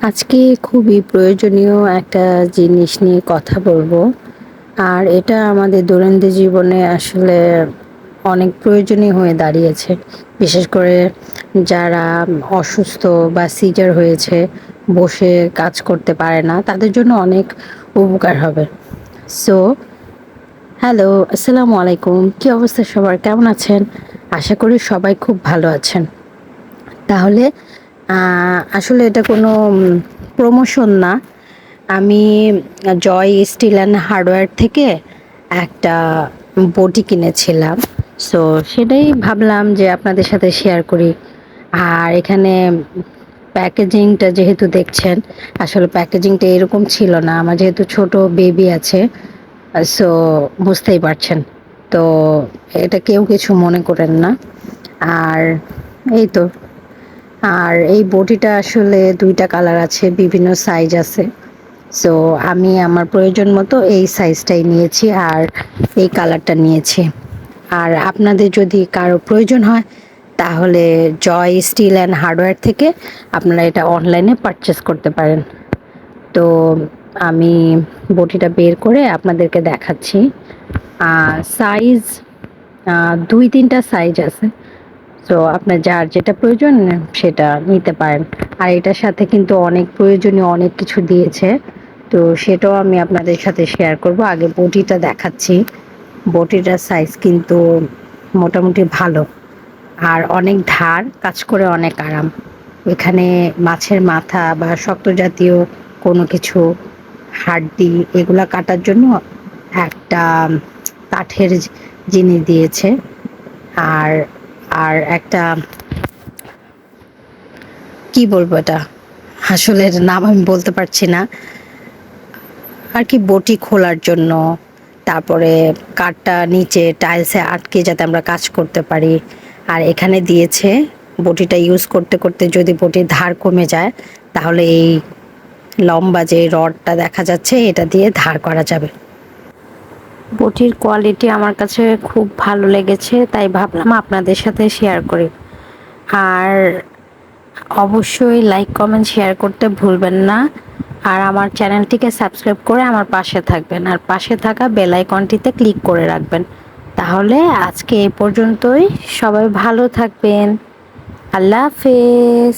আজকে খুবই প্রয়োজনীয় একটা জিনিস নিয়ে কথা বলবো। আর এটা আমাদের দৈনন্দিন জীবনে আসলে অনেক প্রয়োজনীয় হয়ে দাঁড়িয়েছে। বিশেষ করে যারা অসুস্থ বা সিজার হয়েছে, বসে কাজ করতে পারে না, তাদের জন্য অনেক উপকার হবে। সো হ্যালো, আসসালামু আলাইকুম। কি অবস্থা সবার? কেমন আছেন? আশা করি সবাই খুব ভালো আছেন। তাহলে আসলে এটা কোনো প্রমোশন না। আমি জয় স্টিল অ্যান্ড হার্ডওয়্যার থেকে একটা বডি কিনেছিলাম। সো সেটাই ভাবলাম যে আপনাদের সাথে শেয়ার করি। আর এখানে প্যাকেজিংটা যেহেতু দেখছেন, আসলে প্যাকেজিংটা এরকম ছিল না। আমার যেহেতু ছোট বেবি আছে, সো বুঝতেই পারছেন। তো এটা কেউ কিছু মনে করেন না। আর এই তো। আর এই বডিটা আসলে ২ টা কালার আছে, বিভিন্ন সাইজ আছে। সো আমি আমার প্রয়োজন মতো এই সাইজটাই নিয়েছি আর এই কালারটা নিয়েছি। আর আপনাদের যদি কারো প্রয়োজন হয় তাহলে জয় স্টিল অ্যান্ড হার্ডওয়্যার থেকে আপনারা এটা অনলাইনে পারচেজ করতে পারেন। তো আমি বটিটা বের করে আপনাদেরকে দেখাচ্ছি। সাইজ ২-৩ টা সাইজ আছে। সো আপনার যার যেটা প্রয়োজন সেটা নিতে পারেন। আর এটার সাথে কিন্তু অনেক প্রয়োজনীয় অনেক কিছু দিয়েছে। তো সেটাও আমি আপনাদের সাথে শেয়ার করব। আগে বটিটা দেখাচ্ছি। বটিটার সাইজ কিন্তু মোটামুটি ভালো। আর অনেক ধার, কাজ করে অনেক আরাম। এখানে মাছের মাথা বা শক্ত জাতীয় কোনো কিছু, হাড্ডি এগুলা কাটার জন্য একটা কাঠের জিনিস দিয়েছে। আর আর একটা কি বলবো এটা? আসলে এটার নাম আমি বলতে পারছি না। আর কি বটি খোলার জন্য, তারপরে কাঠটা নিচে টাইলসে আটকে যাতে আমরা কাজ করতে পারি। আর এখানে দিয়েছে বটিটা ইউজ করতে করতে যদি বটির ধার কমে যায় তাহলে এই লম্বা যে রডটা দেখা যাচ্ছে এটা দিয়ে ধার করা যাবে। বটির কোয়ালিটি আমার কাছে খুব ভালো লেগেছে, তাই ভাবলাম আপনাদের সাথে শেয়ার করি। আর অবশ্যই লাইক কমেন্ট শেয়ার করতে ভুলবেন না। আর আমার চ্যানেলটিকে সাবস্ক্রাইব করে আমার পাশে থাকবেন, আর পাশে থাকা বেল আইকনটিতে ক্লিক করে রাখবেন। তাহলে আজকে এই পর্যন্তই। সবাই ভালো থাকবেন। আল্লাহ হাফেজ।